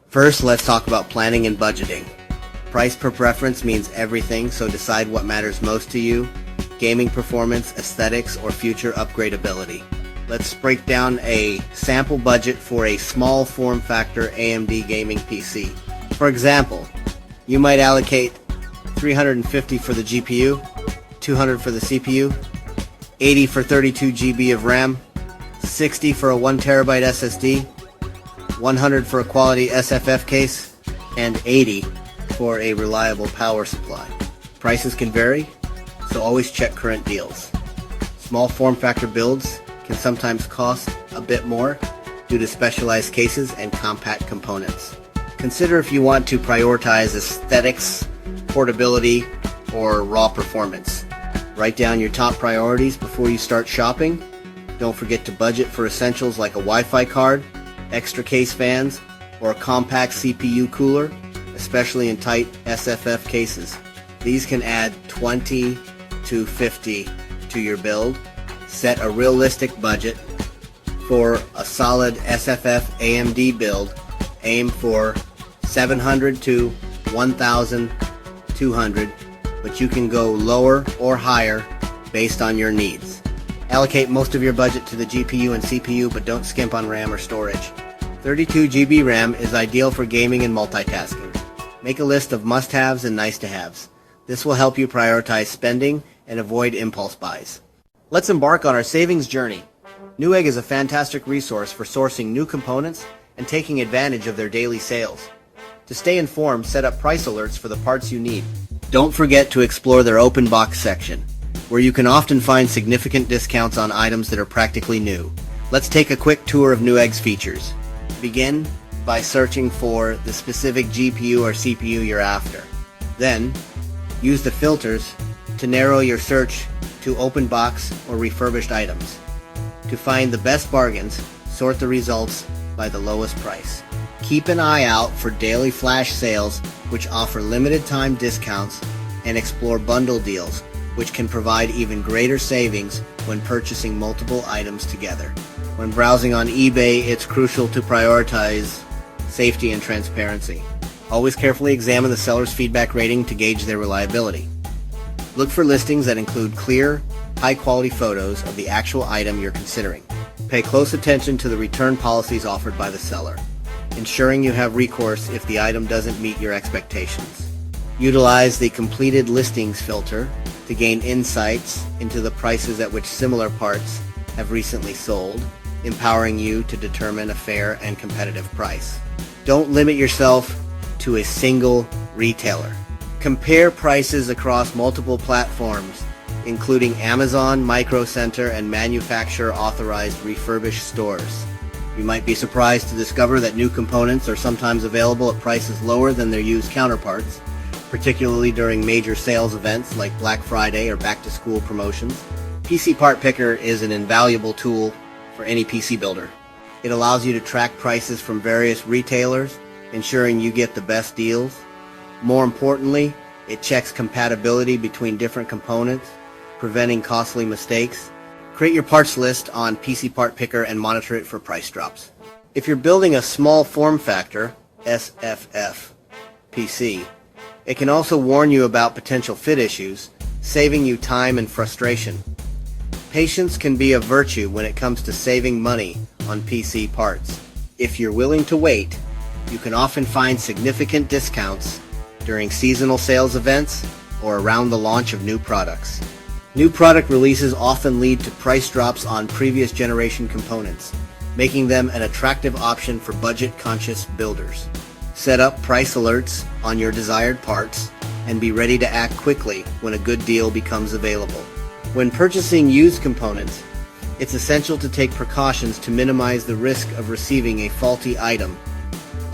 First, let's talk about planning and budgeting. Price per preference means everything, so decide what matters most to you: gaming performance, aesthetics, or future upgradability. Let's break down a sample budget for a small form factor AMD gaming PC. For example, you might allocate $350 for the GPU, $200 for the CPU, $80 for 32 GB of RAM, $60 for a 1TB SSD, $100 for a quality SFF case, and $80 for a reliable power supply. Prices can vary, so always check current deals. Small form factor builds can sometimes cost a bit more due to specialized cases and compact components. Consider if you want to prioritize aesthetics, portability, or raw performance. Write down your top priorities before you start shopping. Don't forget to budget for essentials like a Wi-Fi card, extra case fans, or a compact CPU cooler, especially in tight SFF cases. These can add 20 to 50 to your build. Set a realistic budget. For a solid SFF AMD build, aim for $700 to $1,200, but you can go lower or higher based on your needs. Allocate most of your budget to the GPU and CPU, but don't skimp on RAM or storage. 32 GB RAM is ideal for gaming and multitasking. Make a list of must-haves and nice-to-haves. This will help you prioritize spending and avoid impulse buys. Let's embark on our savings journey. Newegg is a fantastic resource for sourcing new components and taking advantage of their daily sales. To stay informed, set up price alerts for the parts you need. Don't forget to explore their open box section, where you can often find significant discounts on items that are practically new. Let's take a quick tour of Newegg's features. Begin by searching for the specific GPU or CPU you're after. Then, use the filters to narrow your search to open box or refurbished items. To find the best bargains, sort the results by the lowest price. Keep an eye out for daily flash sales, which offer limited time discounts, and explore bundle deals, which can provide even greater savings when purchasing multiple items together. When browsing on eBay, it's crucial to prioritize safety and transparency. Always carefully examine the seller's feedback rating to gauge their reliability. Look for listings that include clear, high-quality photos of the actual item you're considering. Pay close attention to the return policies offered by the seller, ensuring you have recourse if the item doesn't meet your expectations. Utilize the completed listings filter to gain insights into the prices at which similar parts have recently sold, empowering you to determine a fair and competitive price. Don't limit yourself to a single retailer. Compare prices across multiple platforms, including Amazon, Micro Center, and manufacturer-authorized refurbished stores. You might be surprised to discover that new components are sometimes available at prices lower than their used counterparts, particularly during major sales events like Black Friday or back-to-school promotions. PC Part Picker is an invaluable tool for any PC builder. It allows you to track prices from various retailers, ensuring you get the best deals. More importantly, it checks compatibility between different components, preventing costly mistakes. Create your parts list on PC Part Picker and monitor it for price drops. If you're building a small form factor, SFF, PC, it can also warn you about potential fit issues, saving you time and frustration. Patience can be a virtue when it comes to saving money on PC parts. If you're willing to wait, you can often find significant discounts during seasonal sales events or around the launch of new products. New product releases often lead to price drops on previous generation components, making them an attractive option for budget-conscious builders. Set up price alerts on your desired parts and be ready to act quickly when a good deal becomes available. When purchasing used components, it's essential to take precautions to minimize the risk of receiving a faulty item.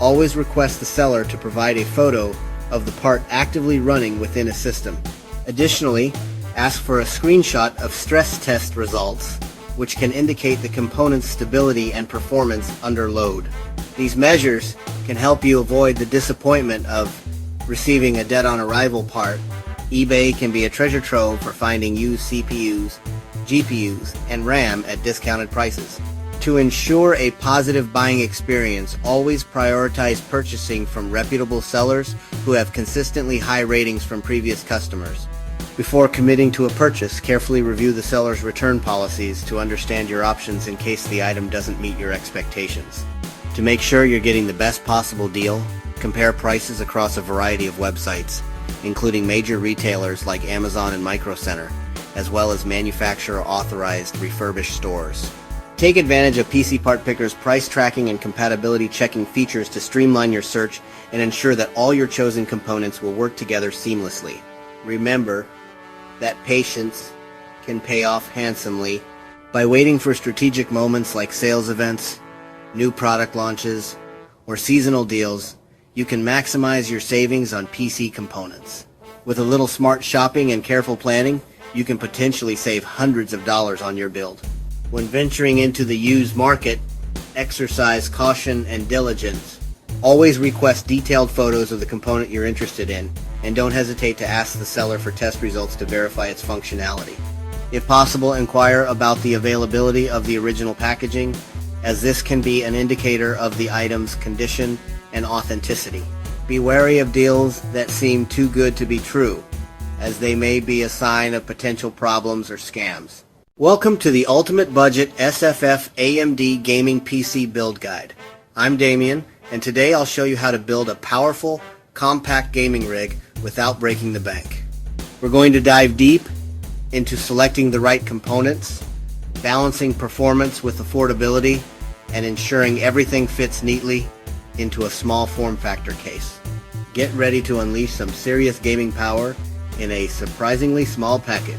Always request the seller to provide a photo of the part actively running within a system. Additionally, ask for a screenshot of stress test results, which can indicate the component's stability and performance under load. These measures can help you avoid the disappointment of receiving a dead-on-arrival part. eBay can be a treasure trove for finding used CPUs, GPUs, and RAM at discounted prices. To ensure a positive buying experience, always prioritize purchasing from reputable sellers who have consistently high ratings from previous customers. Before committing to a purchase, carefully review the seller's return policies to understand your options in case the item doesn't meet your expectations. To make sure you're getting the best possible deal, compare prices across a variety of websites, including major retailers like Amazon and Micro Center, as well as manufacturer-authorized refurbished stores. Take advantage of PC Part Picker's price tracking and compatibility checking features to streamline your search and ensure that all your chosen components will work together seamlessly. Remember that patience can pay off handsomely. By waiting for strategic moments like sales events, new product launches, or seasonal deals, you can maximize your savings on PC components. With a little smart shopping and careful planning, you can potentially save hundreds of dollars on your build. When venturing into the used market, exercise caution and diligence. Always request detailed photos of the component you're interested in, and don't hesitate to ask the seller for test results to verify its functionality. If possible, inquire about the availability of the original packaging, as this can be an indicator of the item's condition and authenticity. Be wary of deals that seem too good to be true, as they may be a sign of potential problems or scams. Welcome to the Ultimate Budget SFF AMD Gaming PC Build Guide. I'm Damien, and today I'll show you how to build a powerful, compact gaming rig without breaking the bank. We're going to dive deep into selecting the right components, balancing performance with affordability, and ensuring everything fits neatly into a small form factor case. Get ready to unleash some serious gaming power in a surprisingly small package.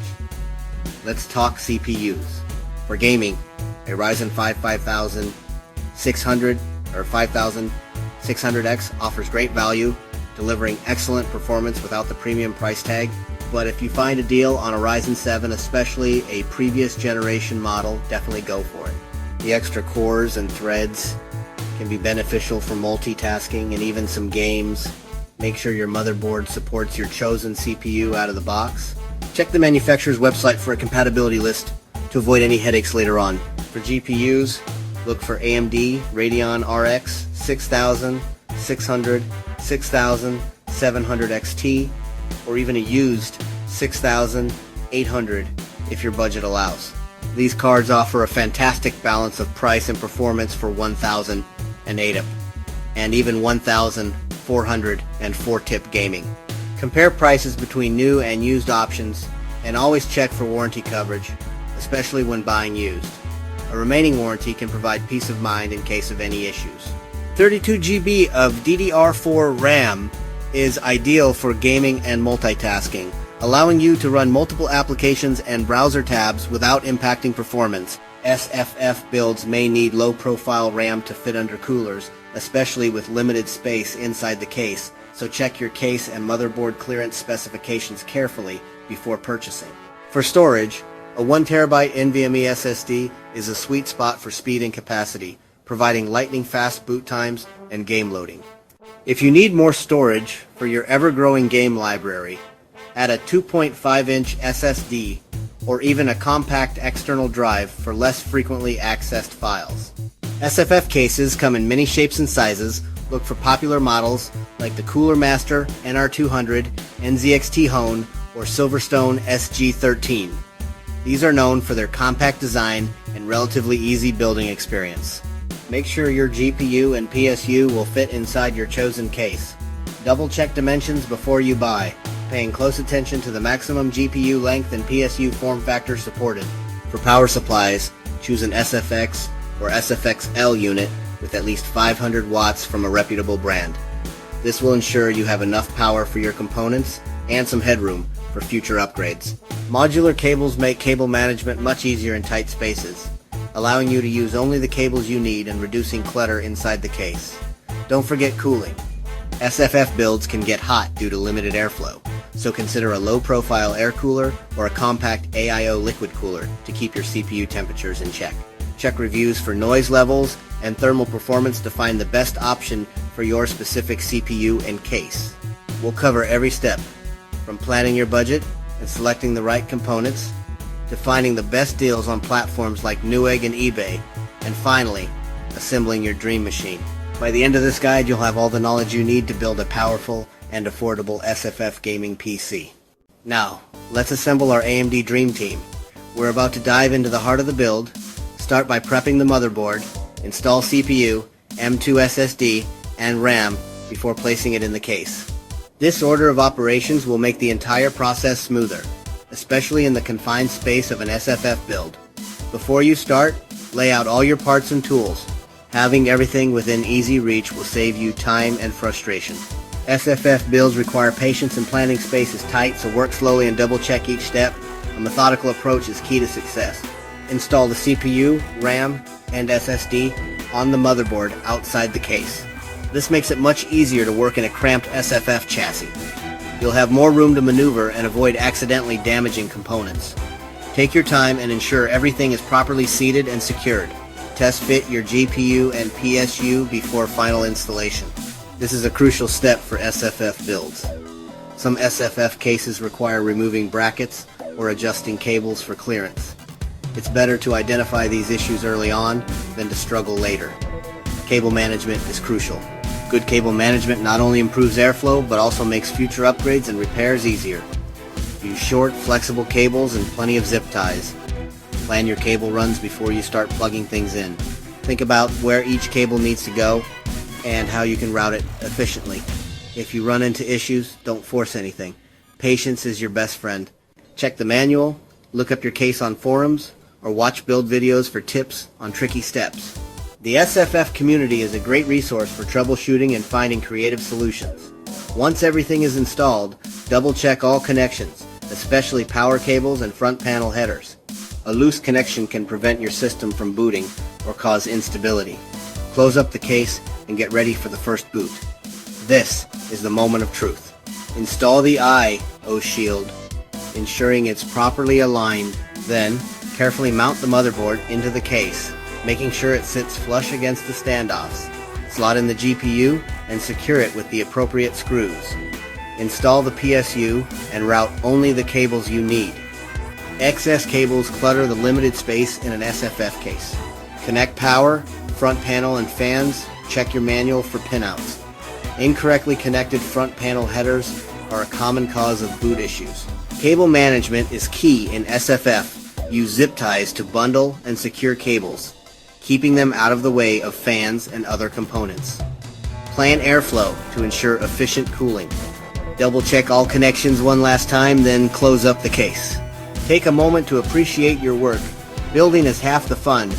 Let's talk CPUs. For gaming, a Ryzen 5 5600 or 5600X offers great value, delivering excellent performance without the premium price tag. But if you find a deal on a Ryzen 7, especially a previous generation model, definitely go for it. The extra cores and threads can be beneficial for multitasking and even some games. Make sure your motherboard supports your chosen CPU out of the box. Check the manufacturer's website for a compatibility list to avoid any headaches later on. For GPUs, look for AMD Radeon RX 6000, 600, 6700 XT, or even a used 6800 if your budget allows. These cards offer a fantastic balance of price and performance for 1000 and 8 and even 1404 tip gaming. Compare prices between new and used options, and always check for warranty coverage, especially when buying used. A remaining warranty can provide peace of mind in case of any issues. 32 GB of DDR4 RAM is ideal for gaming and multitasking, allowing you to run multiple applications and browser tabs without impacting performance. SFF builds may need low-profile RAM to fit under coolers, especially with limited space inside the case, so check your case and motherboard clearance specifications carefully before purchasing. For storage, a 1TB NVMe SSD is a sweet spot for speed and capacity, providing lightning-fast boot times and game loading. If you need more storage for your ever-growing game library, add a 2.5-inch SSD or even a compact external drive for less frequently accessed files. SFF cases come in many shapes and sizes. Look for popular models like the Cooler Master NR200, NZXT Hone, or Silverstone SG13. These are known for their compact design and relatively easy building experience. Make sure your GPU and PSU will fit inside your chosen case. Double check dimensions before you buy, paying close attention to the maximum GPU length and PSU form factor supported. For power supplies, choose an SFX or SFXL unit with at least 500 watts from a reputable brand. This will ensure you have enough power for your components and some headroom for future upgrades. Modular cables make cable management much easier in tight spaces, allowing you to use only the cables you need and reducing clutter inside the case. Don't forget cooling. SFF builds can get hot due to limited airflow, so consider a low-profile air cooler or a compact AIO liquid cooler to keep your CPU temperatures in check. Check reviews for noise levels and thermal performance to find the best option for your specific CPU and case. We'll cover every step, from planning your budget and selecting the right components, to finding the best deals on platforms like Newegg and eBay, and finally, assembling your dream machine. By the end of this guide, you'll have all the knowledge you need to build a powerful and affordable SFF gaming PC. Now, let's assemble our AMD Dream Team. We're about to dive into the heart of the build. Start by prepping the motherboard, install CPU, M.2 SSD, and RAM before placing it in the case. This order of operations will make the entire process smoother, especially in the confined space of an SFF build. Before you start, lay out all your parts and tools. Having everything within easy reach will save you time and frustration. SFF builds require patience and planning space is tight, so work slowly and double check each step. A methodical approach is key to success. Install the CPU, RAM, and SSD on the motherboard outside the case. This makes it much easier to work in a cramped SFF chassis. You'll have more room to maneuver and avoid accidentally damaging components. Take your time and ensure everything is properly seated and secured. Test fit your GPU and PSU before final installation. This is a crucial step for SFF builds. Some SFF cases require removing brackets or adjusting cables for clearance. It's better to identify these issues early on than to struggle later. Cable management is crucial. Good cable management not only improves airflow, but also makes future upgrades and repairs easier. Use short, flexible cables and plenty of zip ties. Plan your cable runs before you start plugging things in. Think about where each cable needs to go and how you can route it efficiently. If you run into issues, don't force anything. Patience is your best friend. Check the manual, look up your case on forums, or watch build videos for tips on tricky steps. The SFF community is a great resource for troubleshooting and finding creative solutions. Once everything is installed, double check all connections, especially power cables and front panel headers. A loose connection can prevent your system from booting or cause instability. Close up the case and get ready for the first boot. This is the moment of truth. Install the I/O shield, ensuring it's properly aligned. Then, carefully mount the motherboard into the case, making sure it sits flush against the standoffs. Slot in the GPU and secure it with the appropriate screws. Install the PSU and route only the cables you need. Excess cables clutter the limited space in an SFF case. Connect power, front panel, and fans. Check your manual for pinouts. Incorrectly connected front panel headers are a common cause of boot issues. Cable management is key in SFF. Use zip ties to bundle and secure cables, keeping them out of the way of fans and other components. Plan airflow to ensure efficient cooling. Double check all connections one last time, then close up the case. Take a moment to appreciate your work. Building is half the fun.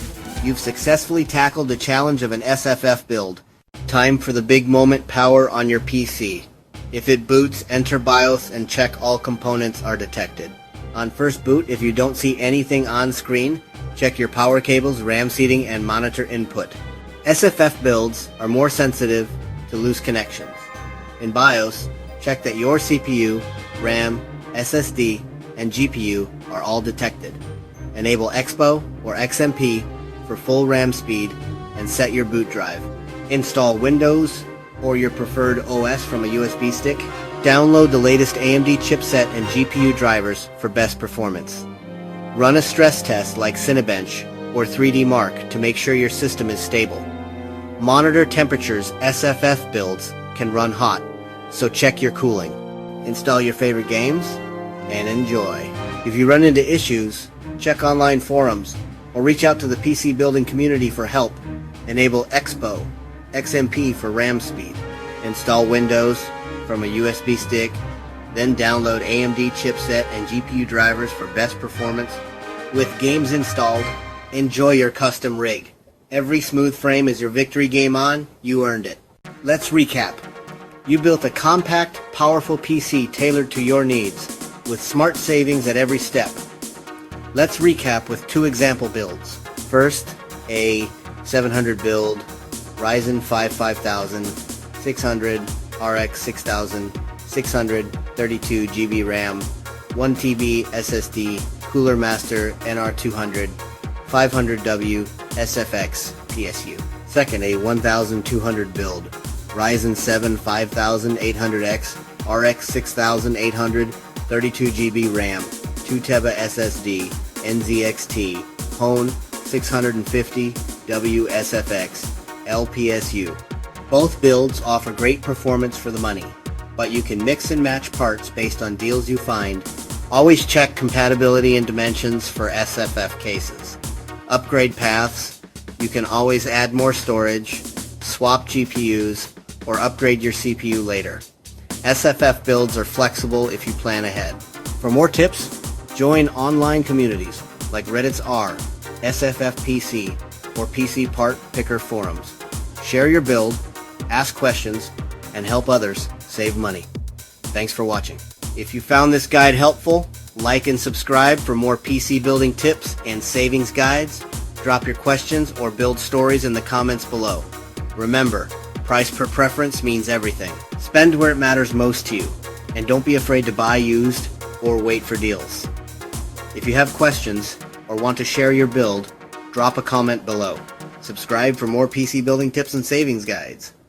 You've successfully tackled the challenge of an SFF build. Time for the big moment: power on your PC. If it boots, enter BIOS and check all components are detected. On first boot, if you don't see anything on screen, check your power cables, RAM seating, and monitor input. SFF builds are more sensitive to loose connections. In BIOS, check that your CPU, RAM, SSD, and GPU are all detected. Enable Expo or XMP for full RAM speed and set your boot drive. Install Windows or your preferred OS from a USB stick. Download the latest AMD chipset and GPU drivers for best performance. Run a stress test like Cinebench or 3D Mark to make sure your system is stable. Monitor temperatures. SFF builds can run hot, so check your cooling. Install your favorite games and enjoy. If you run into issues, check online forums or reach out to the PC building community for help. Enable Expo, XMP for RAM speed. Install Windows from a USB stick, then download AMD chipset and GPU drivers for best performance. With games installed, enjoy your custom rig. Every smooth frame is your victory. Game on, you earned it. Let's recap. You built a compact, powerful PC tailored to your needs, with smart savings at every step. Let's recap with two example builds. First, a 700 build, Ryzen 5 5600, RX 6000, 632 GB RAM, 1 TB SSD, Cooler Master NR200, 500W SFX PSU. Second, a 1200 build, Ryzen 7 5800X, RX 6800, 32 GB RAM, 2 TB SSD, NZXT, Hone 650, WSFX LPSU. Both builds offer great performance for the money, but you can mix and match parts based on deals you find. Always check compatibility and dimensions for SFF cases. Upgrade paths. You can always add more storage, swap GPUs, or upgrade your CPU later. SFF builds are flexible if you plan ahead. For more tips, join online communities like Reddit's r, SFF PC, or PC Part Picker forums. Share your build, ask questions, and help others save money. Thanks for watching. If you found this guide helpful, like and subscribe for more PC building tips and savings guides. Drop your questions or build stories in the comments below. Remember, price per preference means everything. Spend where it matters most to you, and don't be afraid to buy used or wait for deals. If you have questions or want to share your build, drop a comment below. Subscribe for more PC building tips and savings guides.